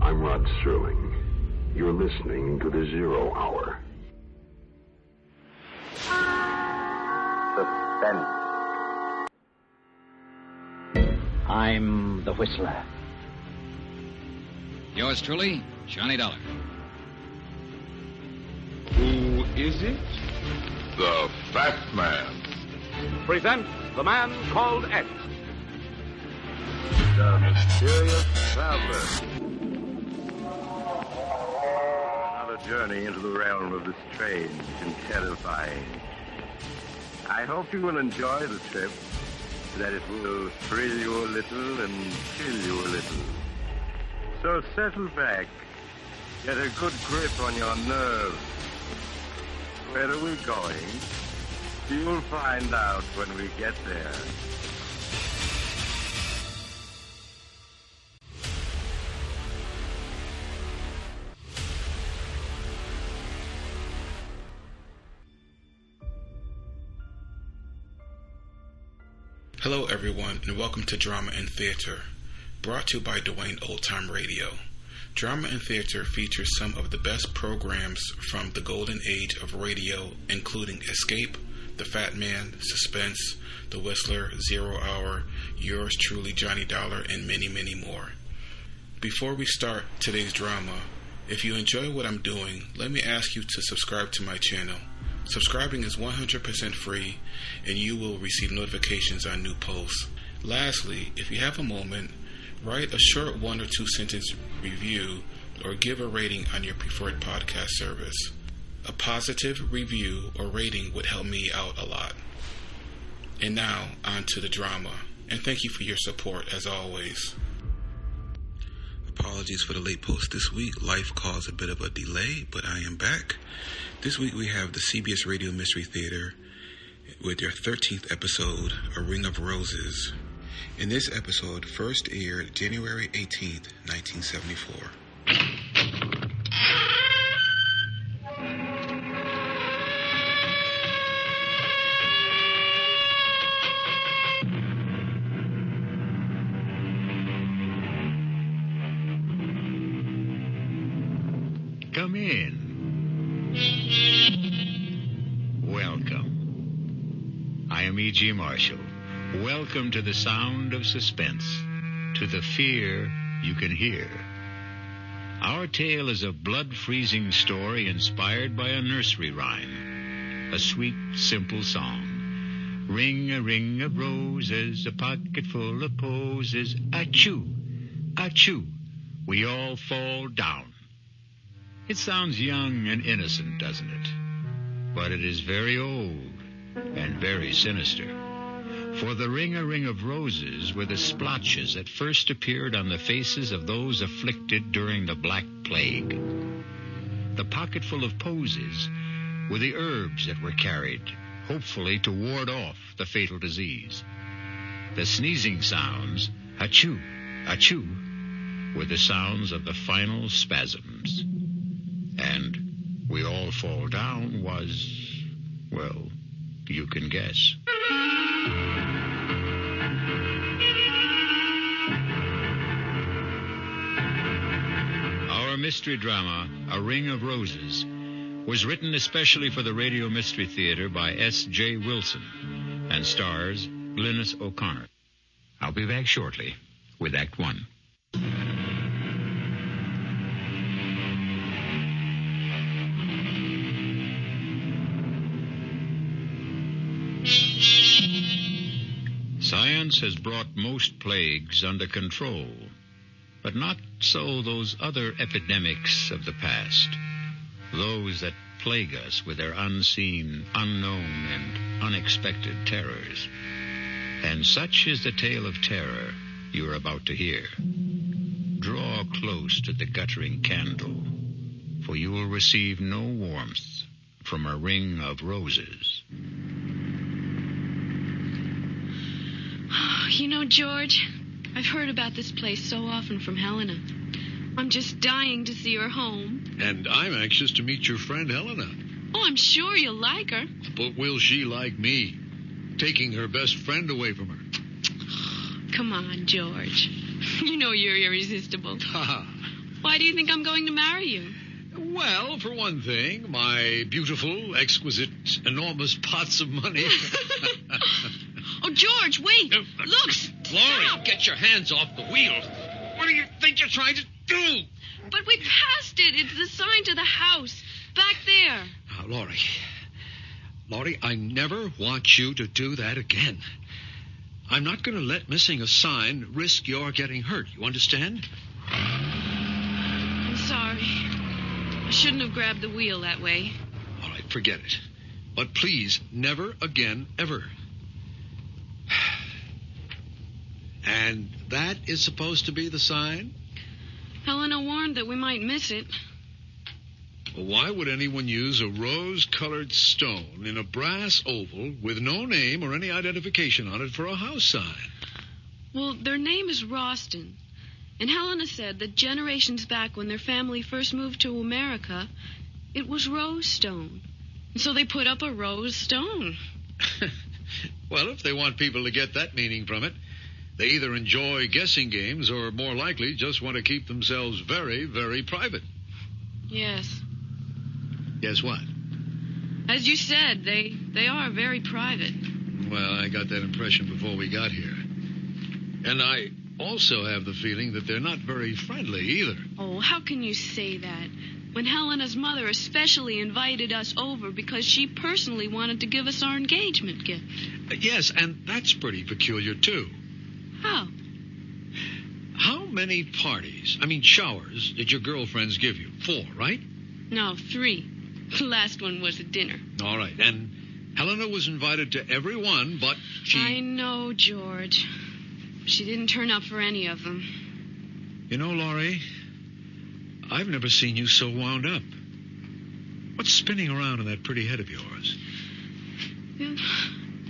I'm Rod Serling. You're listening to the Zero Hour. Suspense. I'm the Whistler. Yours truly, Johnny Dollar. Who is it? The Fat Man. Presents The Man Called X. The Mysterious Traveler. Another journey into the realm of the strange and terrifying. I hope you will enjoy the trip, that it will thrill you a little and chill you a little. So settle back, get a good grip on your nerves. Where are we going? You'll find out when we get there. Hello everyone, and welcome to Drama and Theater, brought to you by Duane Old Time Radio. Drama and Theater features some of the best programs from the golden age of radio, including Escape, The Fat Man, Suspense, The Whistler, Zero Hour, Yours Truly, Johnny Dollar, and many, many more. Before we start today's drama, if you enjoy what I'm doing, let me ask you to subscribe to my channel. Subscribing is 100% free, and you will receive notifications on new posts. Lastly, if you have a moment, write a short 1 or 2 sentence review or give a rating on your preferred podcast service. A positive review or rating would help me out a lot. And now, on to the drama. And thank you for your support, as always. Apologies for the late post this week. Life caused a bit of a delay, but I am back. This week we have the CBS Radio Mystery Theater with their 13th episode, A Ring of Roses. And this episode first aired January 18th, 1974. Come in. Welcome. I am E.G. Marshall. Welcome to the sound of suspense, to the fear you can hear. Our tale is a blood-freezing story inspired by a nursery rhyme, a sweet, simple song. Ring a ring of roses, a pocket full of posies. Achoo, achoo, we all fall down. It sounds young and innocent, doesn't it? But it is very old and very sinister. For the ring of roses were the splotches that first appeared on the faces of those afflicted during the Black Plague. The pocketful of posies were the herbs that were carried, hopefully to ward off the fatal disease. The sneezing sounds, achoo, achoo, were the sounds of the final spasms. And we all fall down was, well, you can guess. Our mystery drama, A Ring of Roses, was written especially for the Radio Mystery Theater by S.J. Wilson and stars Glynnis O'Connor. I'll be back shortly with Act One. Science has brought most plagues under control, but not so those other epidemics of the past, those that plague us with their unseen, unknown, and unexpected terrors. And such is the tale of terror you are about to hear. Draw close to the guttering candle, for you will receive no warmth from a ring of roses. You know, George, I've heard about this place so often from Helena. I'm just dying to see her home. And I'm anxious to meet your friend Helena. Oh, I'm sure you'll like her. But will she like me? Taking her best friend away from her. Come on, George. You know you're irresistible. Why do you think I'm going to marry you? Well, for one thing, my beautiful, exquisite, enormous pots of money. Oh, George, wait. Look, stop. Laurie, get your hands off the wheel. What do you think you're trying to do? But we passed it. It's the sign to the house. Back there. Now, Laurie, I never want you to do that again. I'm not going to let missing a sign risk your getting hurt. You understand? I'm sorry. I shouldn't have grabbed the wheel that way. All right, forget it. But please, never again, ever. And that is supposed to be the sign? Helena warned that we might miss it. Well, why would anyone use a rose-colored stone in a brass oval with no name or any identification on it for a house sign? Well, their name is Ralston. And Helena said that generations back when their family first moved to America, it was rose stone. And so they put up a rose stone. Well, if they want people to get that meaning from it, they either enjoy guessing games or, more likely, just want to keep themselves very, very private. Yes. Guess what? As you said, they are very private. Well, I got that impression before we got here. And I also have the feeling that they're not very friendly either. Oh, how can you say that? When Helena's mother especially invited us over because she personally wanted to give us our engagement gift. Yes, and that's pretty peculiar, too. How? How many parties, showers, did your girlfriends give you? 4, right? No, 3. The last one was a dinner. All right, and Helena was invited to every one, but she... I know, George. She didn't turn up for any of them. You know, Laurie, I've never seen you so wound up. What's spinning around in that pretty head of yours?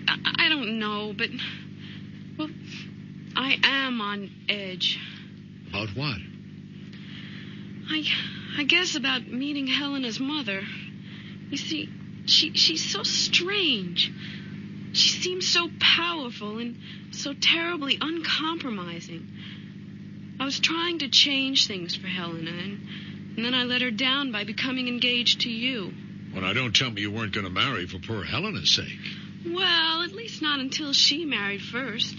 I don't know, but... Well, I am on edge. About what? I guess about meeting Helena's mother. You see, she's so strange. She seems so powerful and so terribly uncompromising. I was trying to change things for Helena, and then I let her down by becoming engaged to you. Well, now, don't tell me you weren't going to marry for poor Helena's sake. Well, at least not until she married first.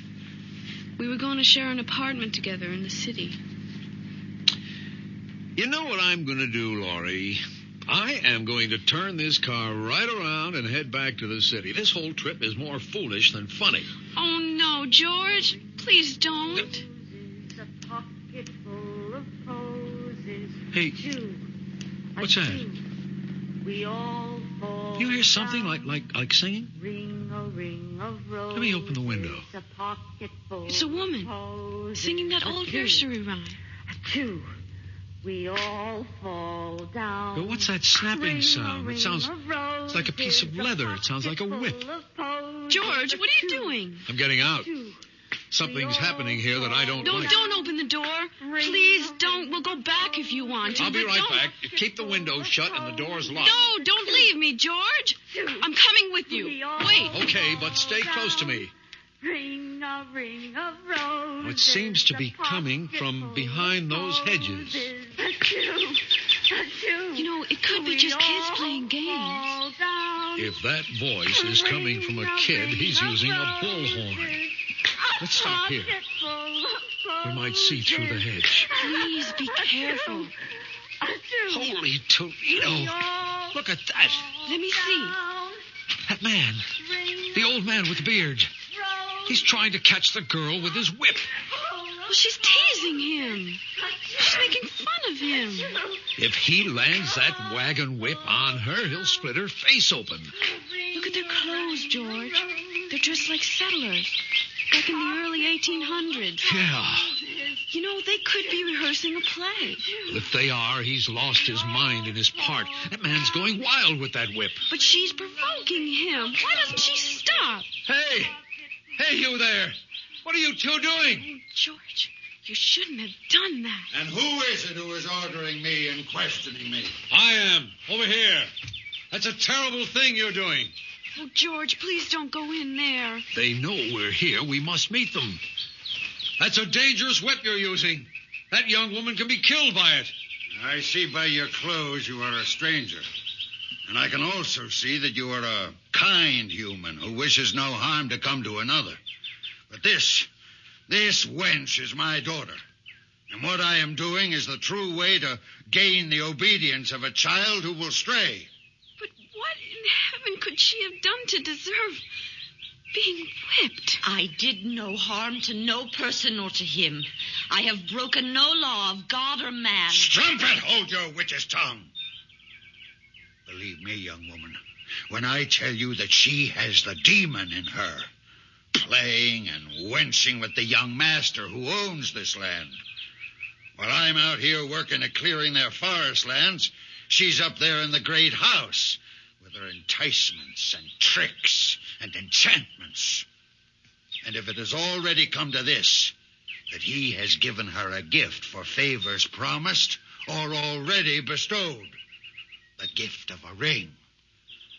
We were going to share an apartment together in the city. You know what I'm going to do, Laurie? I am going to turn this car right around and head back to the city. This whole trip is more foolish than funny. Oh, no, George. Please don't. A pocket full of posies. Hey, what's that? We all fall You hear something like singing? Ring a ring of roses. Let me open the window. It's a woman singing that old nursery rhyme. Two. We all fall down. But what's that snapping sound? It sounds like a piece of leather. It sounds like a whip. George, what are you doing? I'm getting out. Something's happening here that I don't like. Don't open the door. Please don't. We'll go back if you want to. I'll be right back. Keep the window shut and the doors locked. No, don't leave me, George. I'm coming with you. Wait. Okay, but stay close to me. Ring a ring of roses. Well, it seems to be coming from behind those hedges. You know, it could be just kids playing games. If that voice is coming from a kid, he's using a bullhorn. Let's stop here. We might see through the hedge. Please be careful. Holy Toledo. Look at that. Let me see. That man. The old man with the beard. He's trying to catch the girl with his whip. Well, she's teasing him. She's making fun of him. If he lands that wagon whip on her, he'll split her face open. Look at their clothes, George. They're dressed like settlers. Back in the early 1800s. Yeah. You know, they could be rehearsing a play. If they are, he's lost his mind in his part. That man's going wild with that whip. But she's provoking him. Why doesn't she stop? Hey! Hey, you there! What are you two doing? Oh, George, you shouldn't have done that. And who is it who is ordering me and questioning me? I am. Over here. That's a terrible thing you're doing. Oh, George, please don't go in there. They know we're here. We must meet them. That's a dangerous whip you're using. That young woman can be killed by it. I see by your clothes you are a stranger. And I can also see that you are a kind human who wishes no harm to come to another. But this wench is my daughter. And what I am doing is the true way to gain the obedience of a child who will stray. But what in heaven could she have done to deserve being whipped? I did no harm to no person or to him. I have broken no law of God or man. Strumpet, hold your witch's tongue. Believe me, young woman, when I tell you that she has the demon in her, playing and wenching with the young master who owns this land. While I'm out here working at clearing their forest lands, she's up there in the great house with her enticements and tricks and enchantments. And if it has already come to this, that he has given her a gift for favors promised or already bestowed, the gift of a ring,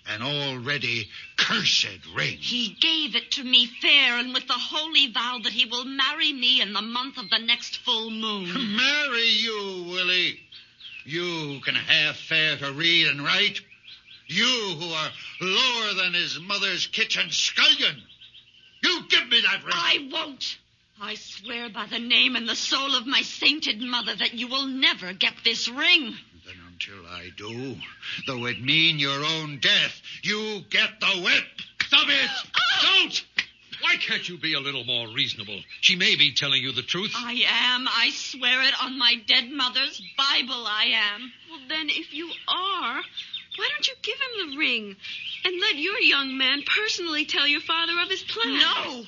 an already cursed ring. He gave it to me fair and with the holy vow that he will marry me in the month of the next full moon. Marry you, Willie? You who can half fare to read and write? You who are lower than his mother's kitchen scullion? You give me that ring. I won't. I swear by the name and the soul of my sainted mother that you will never get this ring. Then until I do, though it mean your own death, you get the whip. Stop it! Don't! Why can't you be a little more reasonable? She may be telling you the truth. I am. I swear it on my dead mother's Bible I am. Well, then, if you are, why don't you give him the ring and let your young man personally tell your father of his plan?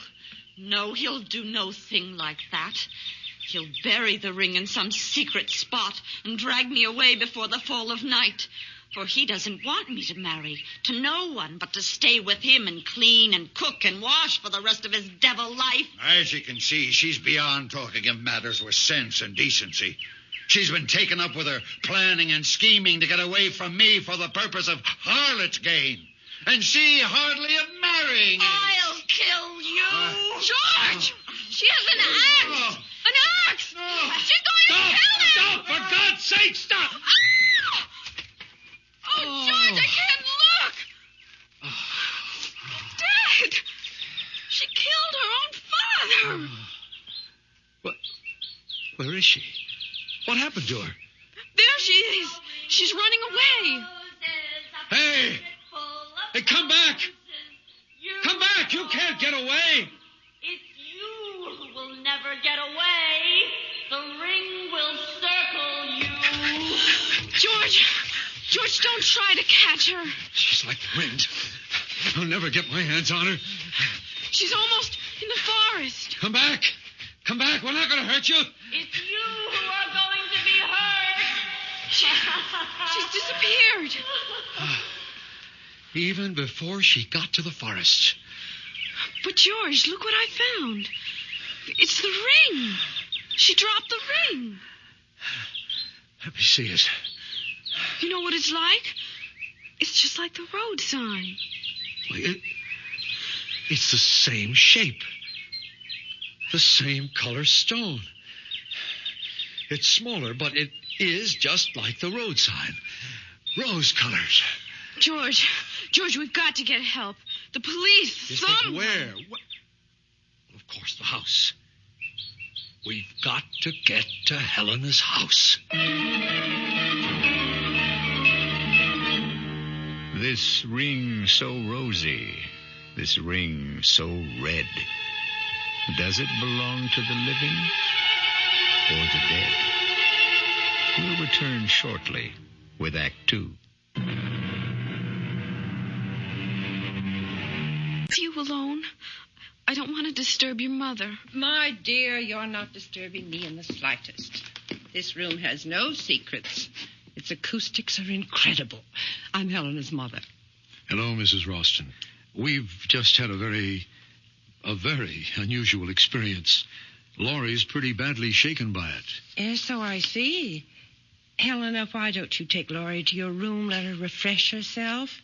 No, he'll do no thing like that. He'll bury the ring in some secret spot and drag me away before the fall of night. For he doesn't want me to marry to no one but to stay with him and clean and cook and wash for the rest of his devil life. As you can see, she's beyond talking of matters with sense and decency. She's been taken up with her planning and scheming to get away from me for the purpose of harlot's gain. And she hardly of marrying. I'll kill you. George! She has an axe! An axe! She's going to kill him! Stop! For God's sake, stop! Oh, George, I can't look! Dad! She killed her own father! What? Where is she? What happened to her? There she is. She's running away. Hey! Hey, come back! Come back! You can't get away! It's you who will never get away. The ring will circle you. George, don't try to catch her. She's like the wind. I'll never get my hands on her. She's almost in the forest. Come back! Come back! We're not going to hurt you. It's you who are going to be hurt. She's disappeared. Even before she got to the forest. But, George, look what I found. It's the ring. She dropped the ring. Let me see it. You know what it's like? It's just like the road sign. It's the same shape. The same color stone. It's smaller, but it is just like the road sign. Rose colors. George, we've got to get help. The police, yes, someone. But where? Of course, the house. We've got to get to Helena's house. This ring so rosy, this ring so red. Does it belong to the living or the dead? We'll return shortly with Act 2. With you alone, I don't want to disturb your mother. My dear, you're not disturbing me in the slightest. This room has no secrets. Its acoustics are incredible. I'm Helena's mother. Hello, Mrs. Ralston. We've just had a very unusual experience. Laurie's pretty badly shaken by it. So I see. Helena, why don't you take Laurie to your room, let her refresh herself?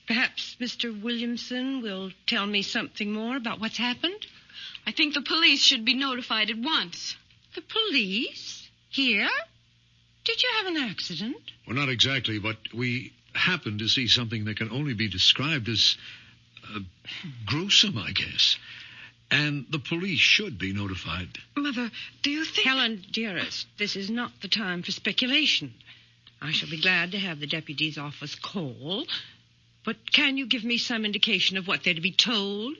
Perhaps Mr. Williamson will tell me something more about what's happened? I think the police should be notified at once. The police? Here? Did you have an accident? Well, not exactly, but we happened to see something that can only be described as gruesome, I guess. And the police should be notified. Mother, do you think... Helen, dearest, this is not the time for speculation. I shall be glad to have the deputy's office call. But can you give me some indication of what they're to be told?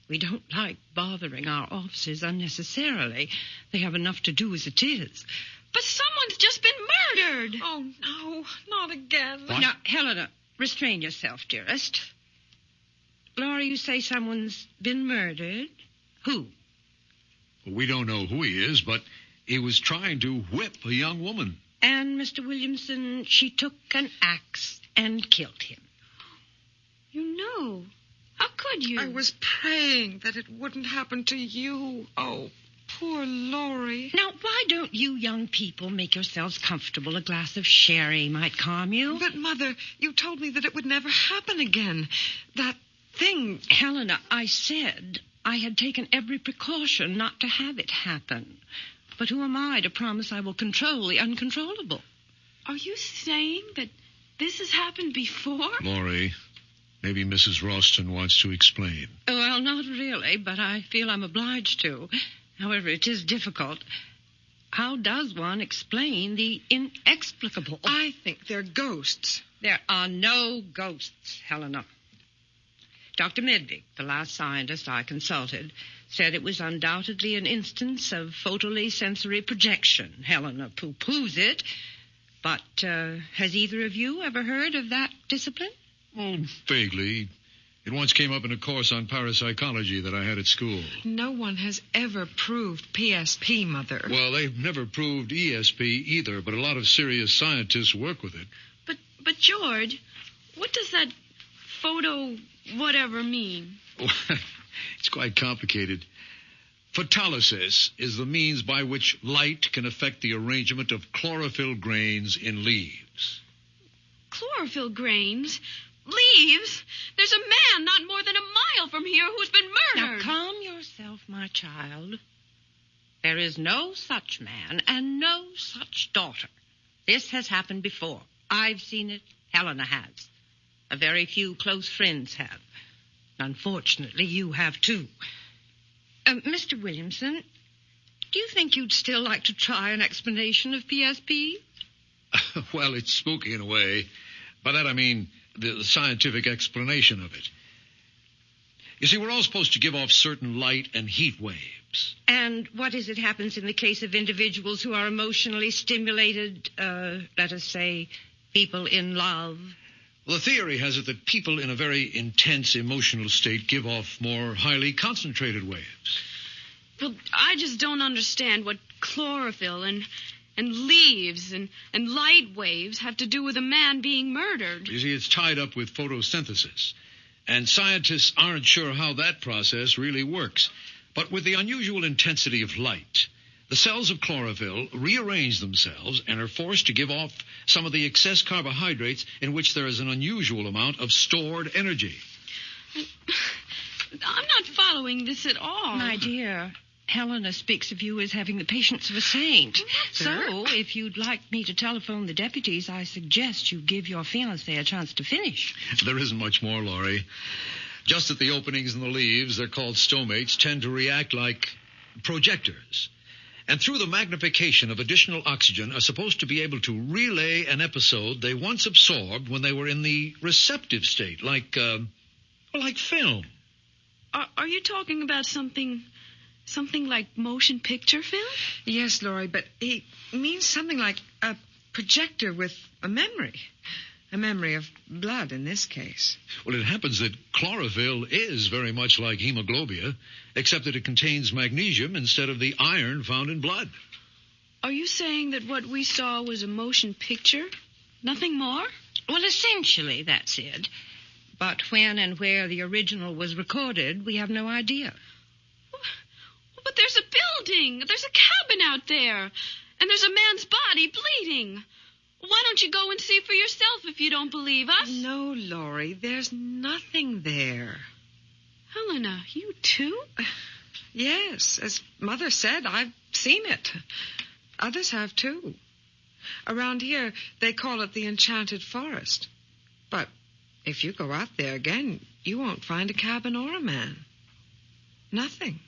We don't like bothering our officers unnecessarily. They have enough to do as it is. But someone's just been murdered. Oh, no, not again. What? Now, Helena, restrain yourself, dearest. Laura, you say someone's been murdered? Who? We don't know who he is, but he was trying to whip a young woman. And, Mr. Williamson, she took an axe and killed him. You know. How could you? I was praying that it wouldn't happen to you. Oh, poor Laurie. Now, why don't you young people make yourselves comfortable? A glass of sherry might calm you. But, Mother, you told me that it would never happen again. That thing... Helena, I said I had taken every precaution not to have it happen. But who am I to promise I will control the uncontrollable? Are you saying that this has happened before? Laurie, maybe Mrs. Ralston wants to explain. Well, not really, but I feel I'm obliged to. However, it is difficult. How does one explain the inexplicable? I think they're ghosts. There are no ghosts, Helena. Dr. Medvig, the last scientist I consulted, said it was undoubtedly an instance of photosensory projection. Helena pooh-poohs it. But has either of you ever heard of that discipline? Oh, vaguely. It once came up in a course on parapsychology that I had at school. No one has ever proved PSP, Mother. Well, they've never proved ESP either, but a lot of serious scientists work with it. But George, what does that photo whatever mean? It's quite complicated. Photolysis is the means by which light can affect the arrangement of chlorophyll grains in leaves. Chlorophyll grains? Leaves? There's a man not more than a mile from here who's been murdered. Now, calm yourself, my child. There is no such man and no such daughter. This has happened before. I've seen it. Helena has. A very few close friends have. Unfortunately, you have too. Mr. Williamson, do you think you'd still like to try an explanation of PSP? Well, it's spooky in a way. By that I mean the scientific explanation of it. You see, we're all supposed to give off certain light and heat waves. And what is it happens in the case of individuals who are emotionally stimulated, let us say, people in love? Well, the theory has it that people in a very intense emotional state give off more highly concentrated waves. Well, I just don't understand what chlorophyll and leaves and light waves have to do with a man being murdered. You see, it's tied up with photosynthesis. And scientists aren't sure how that process really works. But with the unusual intensity of light, the cells of chlorophyll rearrange themselves and are forced to give off some of the excess carbohydrates in which there is an unusual amount of stored energy. I'm not following this at all. My dear, Helena speaks of you as having the patience of a saint. So, if you'd like me to telephone the deputies, I suggest you give your fiancé a chance to finish. There isn't much more, Laurie. Just at the openings in the leaves, they're called stomates, tend to react like projectors. And through the magnification of additional oxygen are supposed to be able to relay an episode they once absorbed when they were in the receptive state, like film. Are you talking about something like motion picture film? Yes, Laurie, but he means something like a projector with a memory. A memory of blood in this case. Well, it happens that chlorophyll is very much like hemoglobia, except that it contains magnesium instead of the iron found in blood. Are you saying that what we saw was a motion picture? Nothing more? Well, essentially, that's it. But when and where the original was recorded, we have no idea. But there's a building. There's a cabin out there. And there's a man's body bleeding. Why don't you go and see for yourself if you don't believe us? No, Laurie, there's nothing there. Helena, you too? Yes, as Mother said, I've seen it. Others have, too. Around here, they call it the Enchanted Forest. But if you go out there again, you won't find a cabin or a man. Nothing.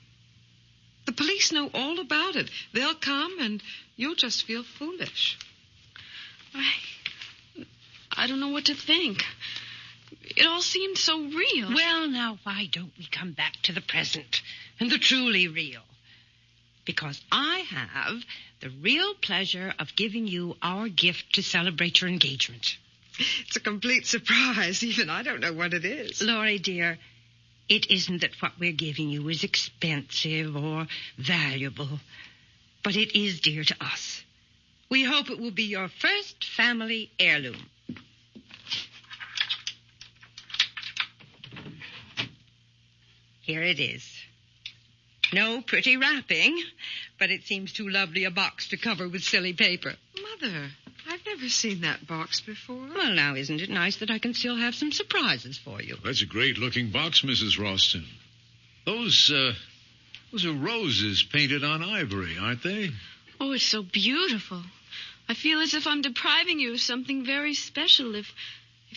The police know all about it. They'll come, and you'll just feel foolish. I don't know what to think. It all seemed so real. Well, now, why don't we come back to the present and the truly real? Because I have the real pleasure of giving you our gift to celebrate your engagement. It's a complete surprise. Even I don't know what it is. Laurie, dear, it isn't that what we're giving you is expensive or valuable, but it is dear to us. We hope it will be your first family heirloom. Here it is. No pretty wrapping, but it seems too lovely a box to cover with silly paper. Mother, I've never seen that box before. Well, now, isn't it nice that I can still have some surprises for you? That's a great-looking box, Mrs. Ralston. Those are roses painted on ivory, aren't they? Oh, it's so beautiful. I feel as if I'm depriving you of something very special if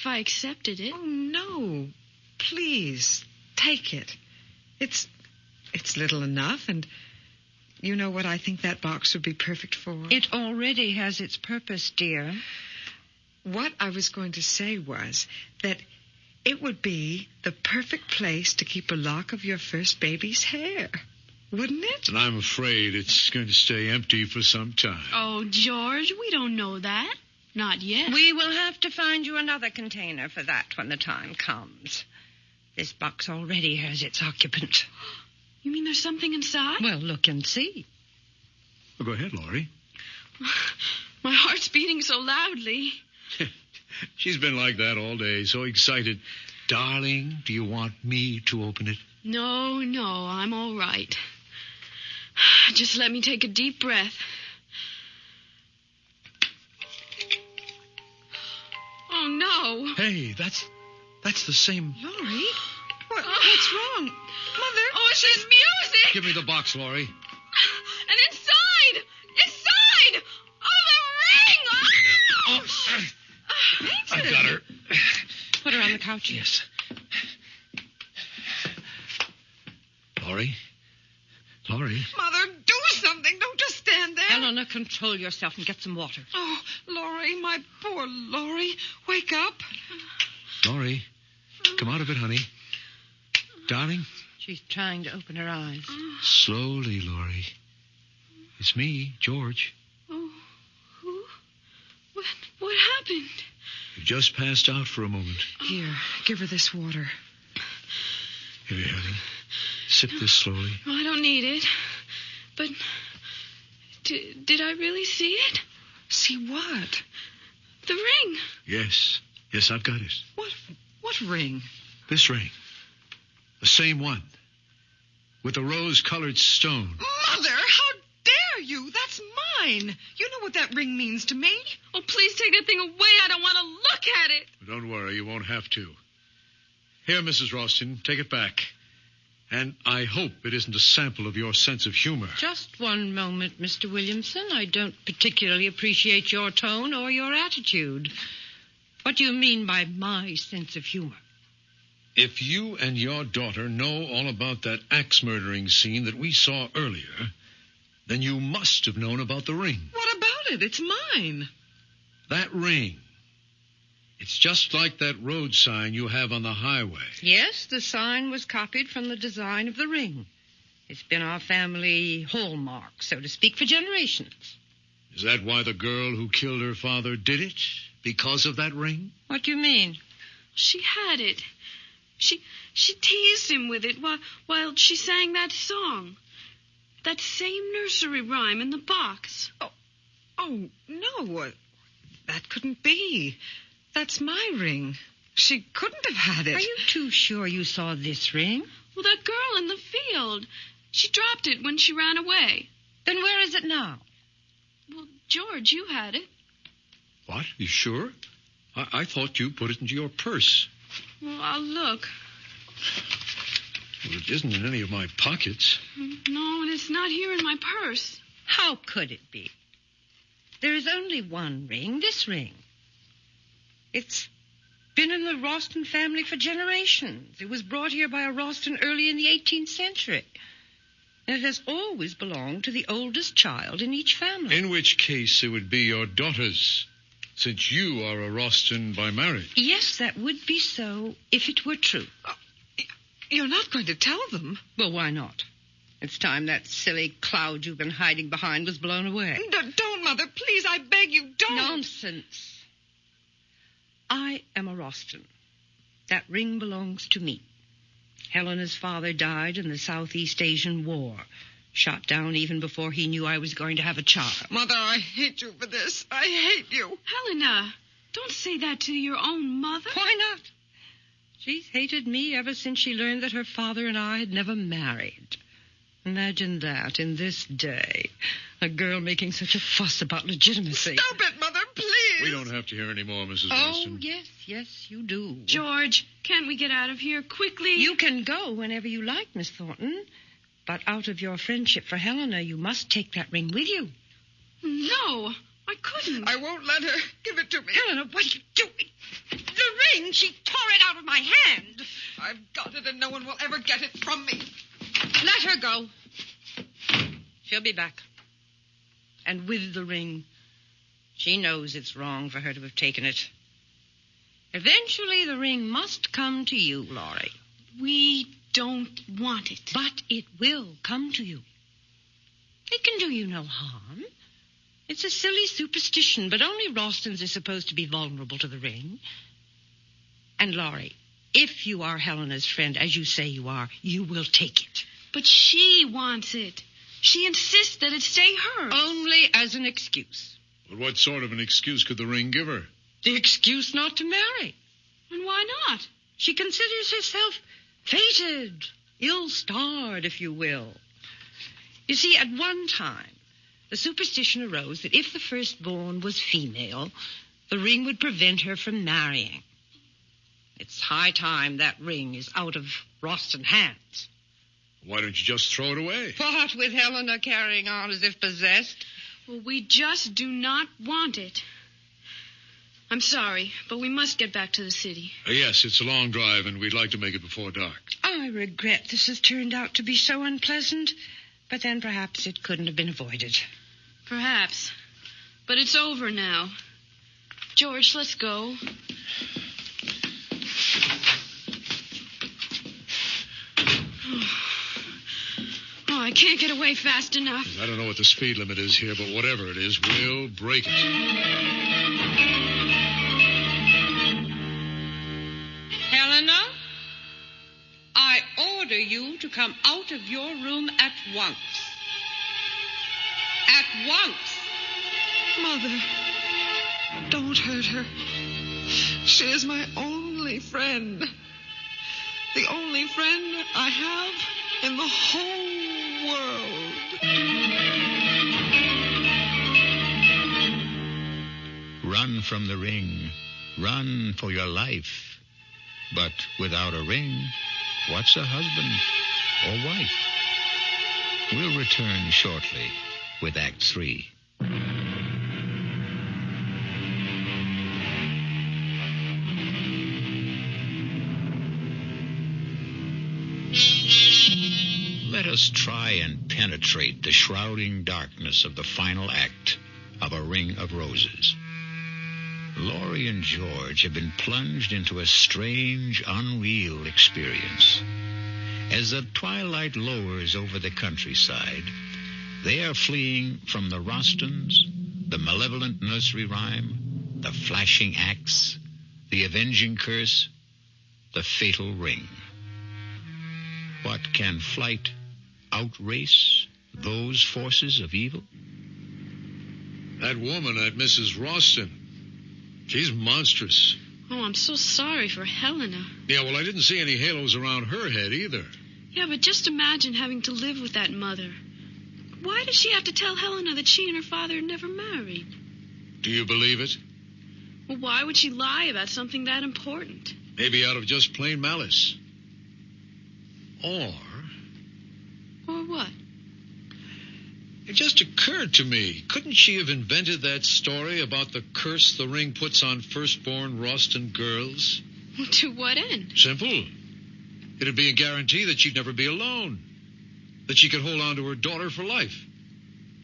I accepted it. Oh, no. Please, take it. It's little enough, and you know what I think that box would be perfect for? It already has its purpose, dear. What I was going to say was that it would be the perfect place to keep a lock of your first baby's hair. Wouldn't it? And I'm afraid it's going to stay empty for some time. Oh, George, we don't know that. Not yet. We will have to find you another container for that when the time comes. This box already has its occupant. You mean there's something inside? Well, look and see. Well, go ahead, Laurie. My heart's beating so loudly. She's been like that all day, so excited. Darling, do you want me to open it? No, I'm all right. Just let me take a deep breath. Oh, no. Hey, that's the same... Laurie? What's wrong? Mother? Oh, she's music! Give me the box, Laurie. And inside! Oh, the ring! I've got her. Put her on the couch. Yes. Laurie? Mother, do something. Don't just stand there. Eleanor, control yourself and get some water. Oh, Laurie, my poor Laurie. Wake up. Laurie, come out of it, honey. Darling? She's trying to open her eyes. Slowly, Laurie. It's me, George. Oh, who? What happened? You just passed out for a moment. Here, give her this water. Here, honey. Sip this slowly. Oh, I don't need it. But did I really see it? See what? The ring. Yes, I've got it. What ring? This ring. The same one. With the rose-colored stone. Mother, how dare you? That's mine. You know what that ring means to me. Oh, please take that thing away. I don't want to look at it. Don't worry, you won't have to. Here, Mrs. Ralston, take it back. And I hope it isn't a sample of your sense of humor. Just one moment, Mr. Williamson. I don't particularly appreciate your tone or your attitude. What do you mean by my sense of humor? If you and your daughter know all about that axe-murdering scene that we saw earlier, then you must have known about the ring. What about it? It's mine. That ring. It's just like that road sign you have on the highway. Yes, the sign was copied from the design of the ring. It's been our family hallmark, so to speak, for generations. Is that why the girl who killed her father did it? Because of that ring? What do you mean? She had it. She teased him with it while she sang that song. That same nursery rhyme in the box. Oh, no. That couldn't be. That's my ring. She couldn't have had it. Are you too sure you saw this ring? Well, that girl in the field. She dropped it when she ran away. Then where is it now? Well, George, you had it. What? You sure? I thought you put it into your purse. Well, I'll look. Well, it isn't in any of my pockets. No, and it's not here in my purse. How could it be? There is only one ring, this ring. It's been in the Ralston family for generations. It was brought here by a Ralston early in the 18th century. And it has always belonged to the oldest child in each family. In which case it would be your daughter's, since you are a Ralston by marriage. Yes, that would be so if it were true. You're not going to tell them? Well, why not? It's time that silly cloud you've been hiding behind was blown away. Don't, Mother. Please, I beg you, don't. Nonsense. I am a Ralston. That ring belongs to me. Helena's father died in the Southeast Asian War, shot down even before he knew I was going to have a child. Mother, I hate you for this. I hate you. Helena, don't say that to your own mother. Why not? She's hated me ever since she learned that her father and I had never married. Imagine that in this day. A girl making such a fuss about legitimacy. Stop it, Mother, please. We don't have to hear any more, Mrs. Oh, Ralston. yes, you do. George, can't we get out of here quickly? You can go whenever you like, Miss Thornton. But out of your friendship for Helena, you must take that ring with you. No, I couldn't. I won't let her. Give it to me. Helena, what are you doing? The ring! She tore it out of my hand. I've got it, and no one will ever get it from me. Let her go. She'll be back. And with the ring. She knows it's wrong for her to have taken it. Eventually, the ring must come to you, Laurie. We don't want it. But it will come to you. It can do you no harm. It's a silly superstition, but only Ralstons are supposed to be vulnerable to the ring. And, Laurie, if you are Helena's friend, as you say you are, you will take it. But she wants it. She insists that it stay hers. Only as an excuse. But what sort of an excuse could the ring give her? The excuse not to marry. And why not? She considers herself fated, ill-starred, if you will. You see, at one time, the superstition arose that if the firstborn was female, the ring would prevent her from marrying. It's high time that ring is out of Ralston hands. Why don't you just throw it away? What, with Helena carrying on as if possessed? Well, we just do not want it. I'm sorry, but we must get back to the city. Yes, it's a long drive, and we'd like to make it before dark. I regret this has turned out to be so unpleasant, but then perhaps it couldn't have been avoided. Perhaps. But it's over now. George, let's go. Oh, I can't get away fast enough. I don't know what the speed limit is here, but whatever it is, we'll break it. Helena, I order you to come out of your room at once. At once. Mother, don't hurt her. She is my only friend. The only friend I have in the whole world. Run from the ring. Run for your life. But without a ring, what's a husband or wife? We'll return shortly with Act 3. Let us try and penetrate the shrouding darkness of the final act of A Ring of Roses. Laurie and George have been plunged into a strange, unreal experience. As the twilight lowers over the countryside, they are fleeing from the Ralstons, the malevolent nursery rhyme, the flashing axe, the avenging curse, the fatal ring. What can flight outrace those forces of evil? That woman, that Mrs. Ralston, she's monstrous. Oh, I'm so sorry for Helena. Yeah, well, I didn't see any halos around her head either. Yeah, but just imagine having to live with that mother. Why does she have to tell Helena that she and her father had never married? Do you believe it? Well, why would she lie about something that important? Maybe out of just plain malice. Or what? It just occurred to me, couldn't she have invented that story about the curse the ring puts on firstborn Ralston girls? To what end? Simple. It'd be a guarantee that she'd never be alone. That she could hold on to her daughter for life.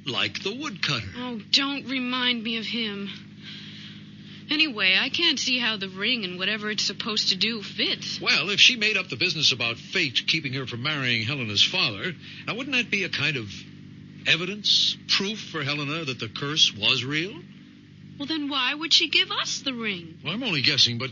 Like the woodcutter. Oh, don't remind me of him. Anyway, I can't see how the ring and whatever it's supposed to do fits. Well, if she made up the business about fate keeping her from marrying Helena's father, now wouldn't that be a kind of evidence, proof for Helena that the curse was real? Well, then why would she give us the ring? Well, I'm only guessing, but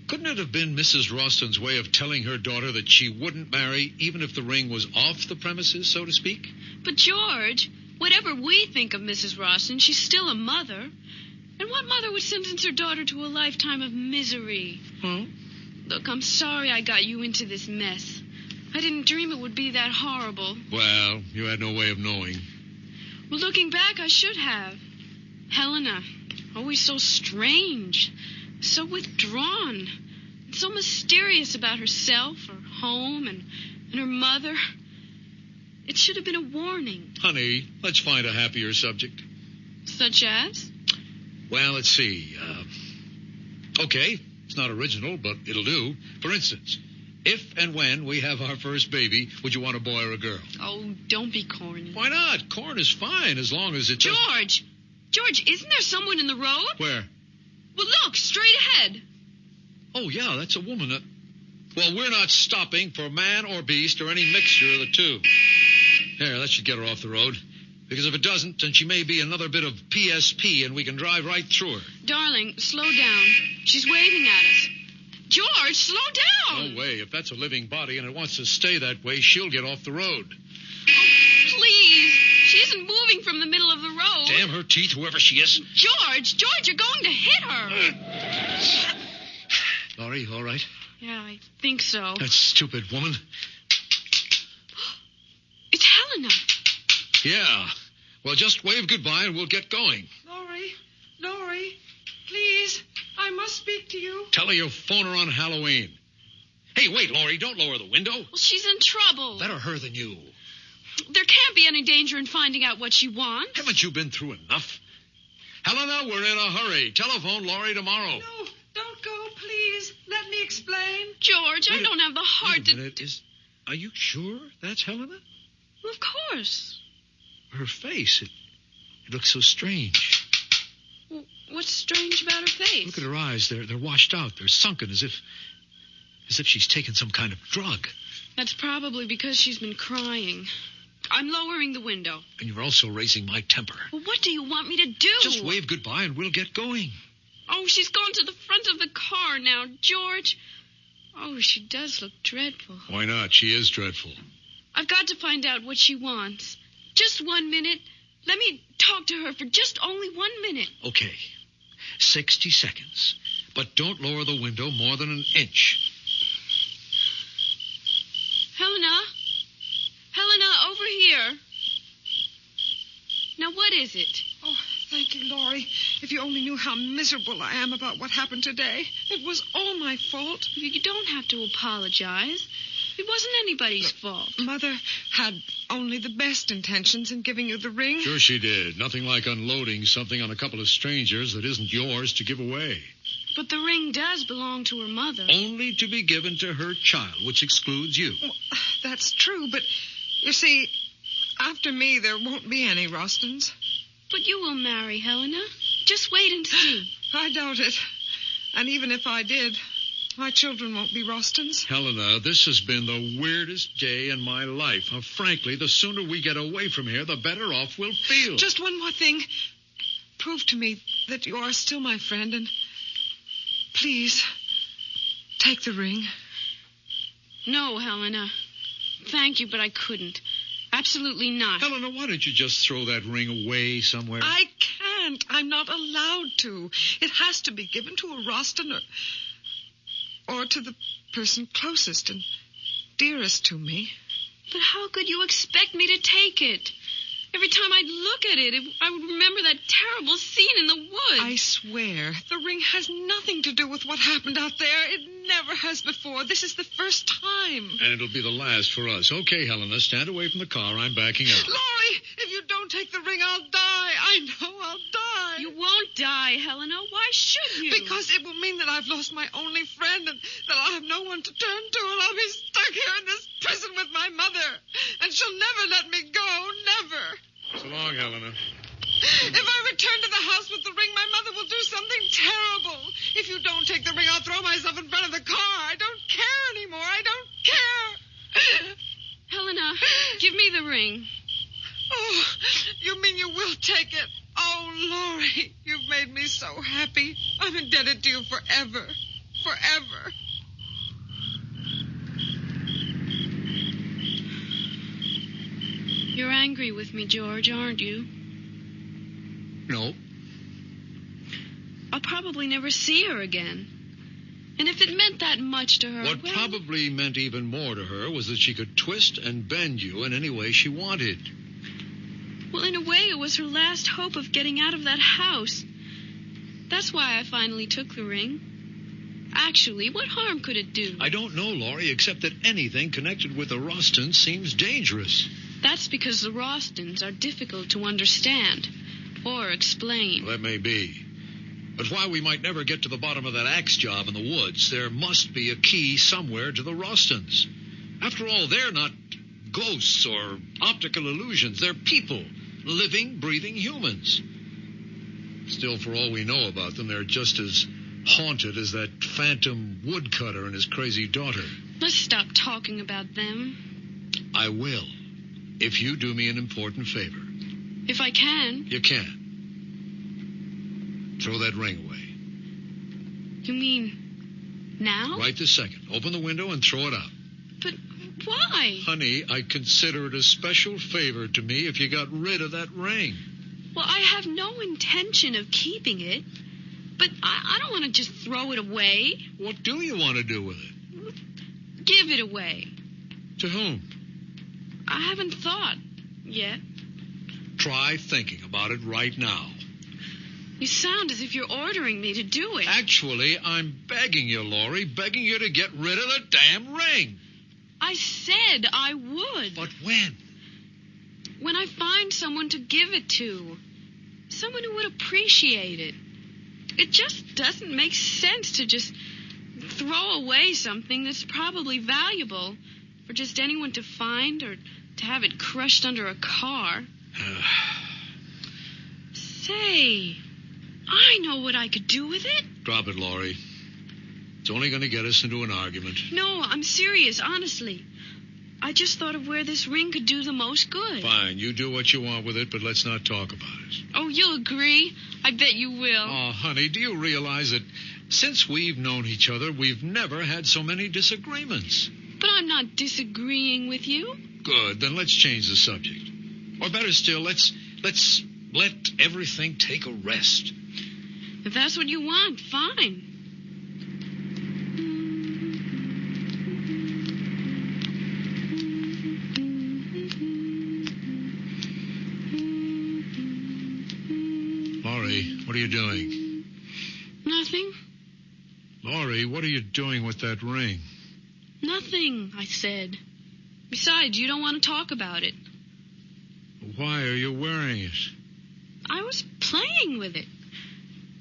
couldn't it have been Mrs. Ralston's way of telling her daughter that she wouldn't marry even if the ring was off the premises, so to speak? But, George, whatever we think of Mrs. Ralston, she's still a mother. And what mother would sentence her daughter to a lifetime of misery? Huh? Look, I'm sorry I got you into this mess. I didn't dream it would be that horrible. Well, you had no way of knowing. Well, looking back, I should have. Helena, always so strange, so withdrawn, and so mysterious about herself, her home, and her mother. It should have been a warning. Honey, let's find a happier subject. Such as? Well, let's see. Okay, it's not original, but it'll do. For instance, if and when we have our first baby, would you want a boy or a girl? Oh, don't be corny. Why not? Corn is fine as long as it doesn't... George! George, isn't there someone in the road? Where? Well, look, straight ahead. Oh, yeah, that's a woman. Well, we're not stopping for man or beast or any mixture of the two. There, that should get her off the road. Because if it doesn't, then she may be another bit of PSP and we can drive right through her. Darling, slow down. She's waving at us. George, slow down. No way. If that's a living body and it wants to stay that way, she'll get off the road. Oh, please. She isn't moving from the middle of the road. Damn her teeth, whoever she is. George, you're going to hit her. Laurie, all right? Yeah, I think so. That stupid woman. It's Helena. Yeah. Well, just wave goodbye and we'll get going. Laurie, please, I must speak to you. Tell her you'll phone her on Halloween. Hey, wait, Laurie, don't lower the window. Well, she's in trouble. Better her than you. There can't be any danger in finding out what she wants. Haven't you been through enough? Helena, we're in a hurry. Telephone Laurie tomorrow. No, don't go, please. Let me explain. George, I don't have the heart to... Wait a minute. Are you sure that's Helena? Well, of course. Her face, it looks so strange. Well, what's strange about her face? Look at her eyes. They're washed out. They're sunken as if she's taken some kind of drug. That's probably because she's been crying. I'm lowering the window. And you're also raising my temper. Well, what do you want me to do? Just wave goodbye and we'll get going. Oh, she's gone to the front of the car now, George. Oh, she does look dreadful. Why not? She is dreadful. I've got to find out what she wants. Just 1 minute. Let me talk to her for just only 1 minute. Okay. 60 seconds. But don't lower the window more than an inch. Helena, over here. Now, what is it? Oh, thank you, Laurie. If you only knew how miserable I am about what happened today. It was all my fault. You don't have to apologize. It wasn't anybody's fault. Mother had only the best intentions in giving you the ring. Sure she did. Nothing like unloading something on a couple of strangers that isn't yours to give away. But the ring does belong to her mother. Only to be given to her child, which excludes you. Well, that's true, but you see, after me, there won't be any Ralstons. But you will marry Helena. Just wait and see. I doubt it. And even if I did, my children won't be Ralstons. Helena, this has been the weirdest day in my life. Frankly, the sooner we get away from here, the better off we'll feel. Just one more thing. Prove to me that you are still my friend, and please, take the ring. No, Helena. Thank you, but I couldn't. Absolutely not. Helena, why don't you just throw that ring away somewhere? I can't. I'm not allowed to. It has to be given to a Ralston or to the person closest and dearest to me. But how could you expect me to take it? Every time I'd look at it, I would remember that terrible scene in the woods. I swear, the ring has nothing to do with what happened out there. It never has before. This is the first time. And it'll be the last for us. Okay, Helena, stand away from the car. I'm backing up. Laurie, if you don't take the ring, I'll die. I know I'll die. You won't die, Helena. Why should you? Because it will mean that I've lost my only friend and that I'll have no one to turn to, and I'll be stuck here in this prison with my mother. And she'll never let me go. Never. So long, Helena. If I return to the house with the ring, my mother will do something terrible. If you don't take the ring, I'll throw myself in front of the car. I don't care anymore. I don't care. Helena, give me the ring. Oh, you mean you will take it? Oh, Laurie, you've made me so happy. I'm indebted to you forever. Forever. You're angry with me, George, aren't you? No. I'll probably never see her again. And if it meant that much to her... What probably meant even more to her was that she could twist and bend you in any way she wanted. Well, in a way, it was her last hope of getting out of that house. That's why I finally took the ring. Actually, what harm could it do? I don't know, Laurie, except that anything connected with the Rostons seems dangerous. That's because the Rostons are difficult to understand or explain. Well, that may be. But while we might never get to the bottom of that axe job in the woods, there must be a key somewhere to the Rostons. After all, they're not ghosts or optical illusions. They're people, living, breathing humans. Still, for all we know about them, they're just as haunted as that phantom woodcutter and his crazy daughter. Let's stop talking about them. I will, if you do me an important favor. If I can. You can. Throw that ring away. You mean now? Right this second. Open the window and throw it out. But why? Honey, I consider it a special favor to me if you got rid of that ring. Well, I have no intention of keeping it. But I don't want to just throw it away. What do you want to do with it? Give it away. To whom? I haven't thought yet. Try thinking about it right now. You sound as if you're ordering me to do it. Actually, I'm begging you, Laurie, begging you to get rid of the damn ring. I said I would. But when? When I find someone to give it to. Someone who would appreciate it. It just doesn't make sense to just throw away something that's probably valuable for just anyone to find or to have it crushed under a car. Say, I know what I could do with it. Drop it, Laurie. It's only going to get us into an argument. No, I'm serious, honestly. I just thought of where this ring could do the most good. Fine, you do what you want with it, but let's not talk about it. Oh, you'll agree? I bet you will. Oh, honey, do you realize that since we've known each other, we've never had so many disagreements? But I'm not disagreeing with you. Good, then let's change the subject. Or better still, let's let everything take a rest. If that's what you want, fine. Laurie, what are you doing? Nothing. Laurie, what are you doing with that ring? Nothing, I said. Besides, you don't want to talk about it. Why are you wearing it? I was playing with it.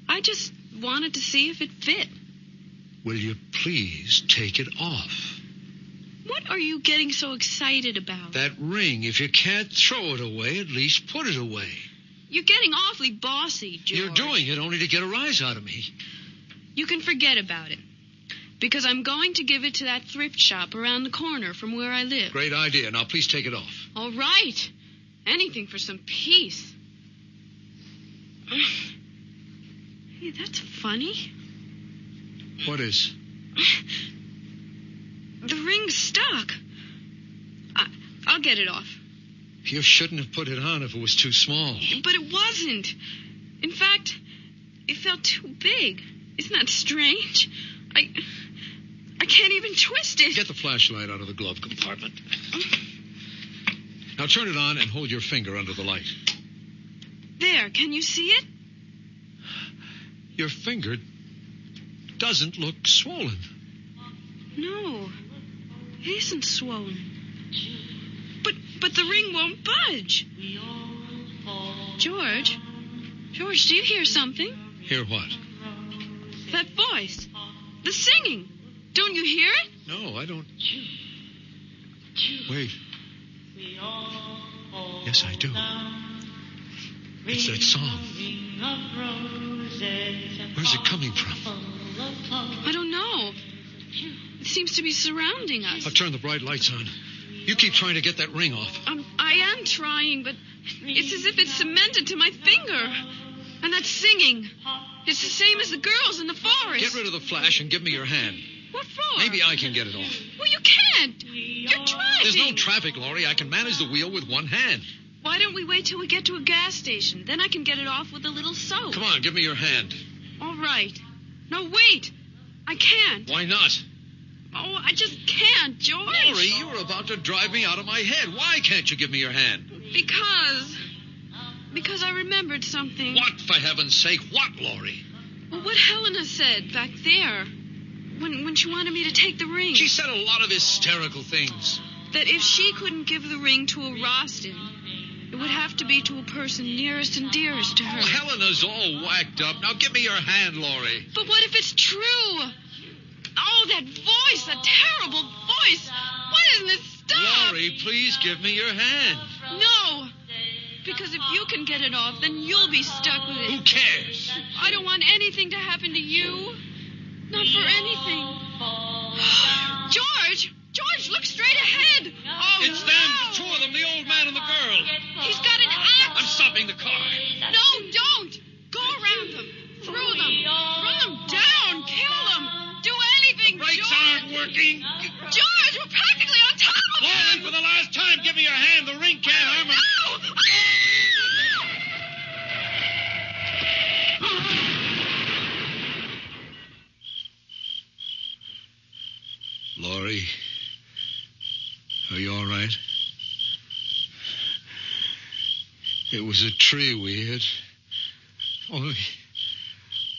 I just wanted to see if it fit. Will you please take it off? What are you getting so excited about? That ring, if you can't throw it away, at least put it away. You're getting awfully bossy, George. You're doing it only to get a rise out of me. You can forget about it. Because I'm going to give it to that thrift shop around the corner from where I live. Great idea. Now, please take it off. All right. Anything for some peace. Hey, that's funny. What is? The ring's stuck. I'll get it off. You shouldn't have put it on if it was too small. But it wasn't. In fact, it felt too big. Isn't that strange? I can't even twist it. Get the flashlight out of the glove compartment. Now turn it on and hold your finger under the light. There, can you see it? Your finger doesn't look swollen. No, it isn't swollen. But the ring won't budge. George, do you hear something? Hear what? That voice. The singing. Don't you hear it? No, I don't. Wait. Yes, I do. It's that song. Where's it coming from? I don't know. It seems to be surrounding us. I'll turn the bright lights on. You keep trying to get that ring off. I am trying, but it's as if it's cemented to my finger. And that singing. It's the same as the girls in the forest. Get rid of the flash and give me your hand. What for? Maybe I can get it off. Well, you can't. You're driving. There's no traffic, Laurie. I can manage the wheel with one hand. Why don't we wait till we get to a gas station? Then I can get it off with a little soap. Come on, give me your hand. All right. No, wait. I can't. Why not? Oh, I just can't, George. Laurie, you're about to drive me out of my head. Why can't you give me your hand? Because I remembered something. What, for heaven's sake? What, Laurie? Well, what Helena said back there. When she wanted me to take the ring. She said a lot of hysterical things. That if she couldn't give the ring to a Roston, it would have to be to a person nearest and dearest to her. Oh, Helena's all whacked up. Now give me your hand, Laurie. But what if it's true? Oh, that voice, that terrible voice. Why doesn't it stop? Laurie, please give me your hand. No. Because if you can get it off, then you'll be stuck with it. Who cares? I don't want anything to happen to you. Not for anything. George, look straight ahead. Oh, it's them, the two of them, the old man and the girl. He's got an axe. I'm stopping the car. No, don't. Go around them, through them, run them down, kill them. Do anything, the brakes George. aren't working. George, we're practically on top of them. Laurie, for the last time, give me your hand. The ring can't harm us. Laurie, are you all right? It was a tree we hit.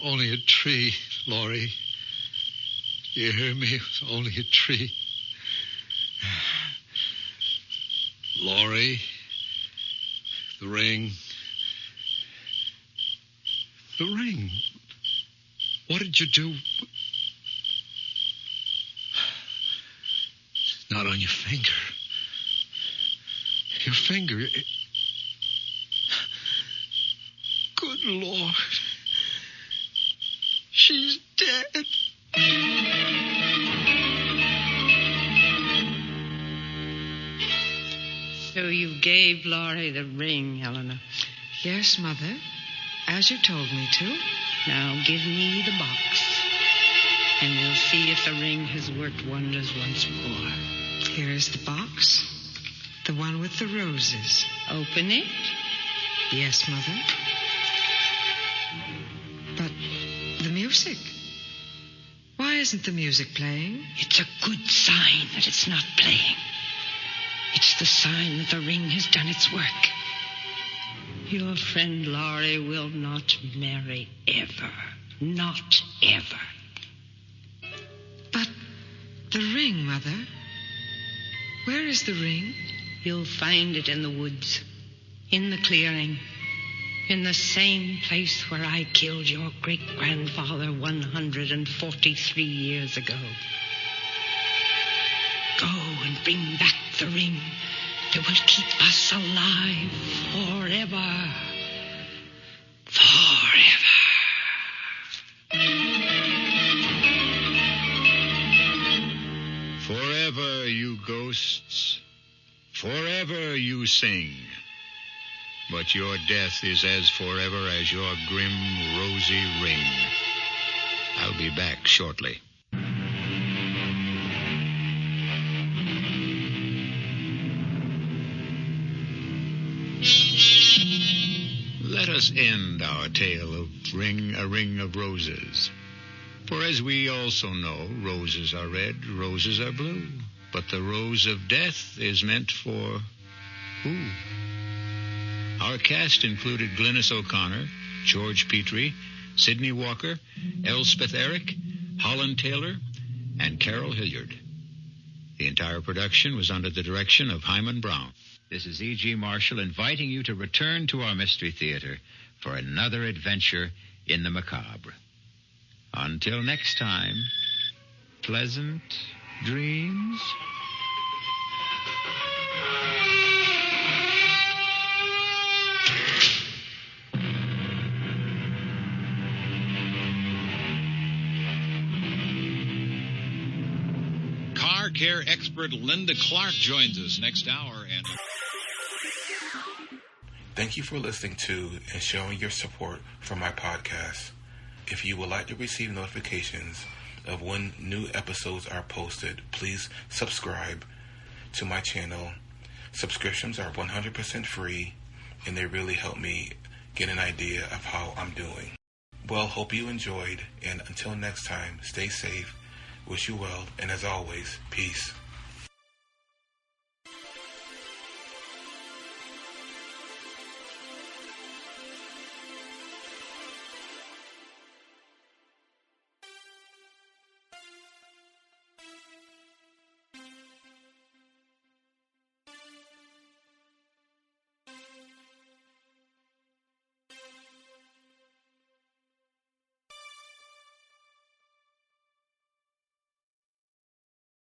Only a tree, Laurie. You hear me? It was only a tree. Laurie, the ring. The ring. What did you do? Not on your finger. Your finger. Good Lord. She's dead. So you gave Laurie the ring, Helena? Yes, Mother. As you told me to. Now give me the box. And we'll see if the ring has worked wonders once more. Here is the box. The one with the roses. Open it. Yes, Mother. But the music. Why isn't the music playing? It's a good sign that it's not playing. It's the sign that the ring has done its work. Your friend Laurie will not marry ever. Not ever. But the ring, Mother. Where is the ring? You'll find it in the woods. In the clearing. In the same place where I killed your great-grandfather 143 years ago. Go and bring back the ring that will keep us alive forever. Forever. Forever, you ghosts. Forever you sing. But your death is as forever as your grim, rosy ring. I'll be back shortly. Let us end our tale of A Ring of Roses. For as we also know, roses are red, roses are blue. But the rose of death is meant for Who? Our cast included Glynnis O'Connor, George Petrie, Sidney Walker, Elspeth Eric, Holland Taylor, and Carol Hilliard. The entire production was under the direction of Hyman Brown. This is E.G. Marshall inviting you to return to our Mystery Theater for another adventure in the macabre. Until next time, pleasant dreams. Car care expert Linda Clark joins us next hour. And thank you for listening to and showing your support for my podcast. If you would like to receive notifications of when new episodes are posted, please subscribe to my channel. Subscriptions are 100% free, and they really help me get an idea of how I'm doing. Well, hope you enjoyed, and until next time, stay safe, wish you well, and as always, peace.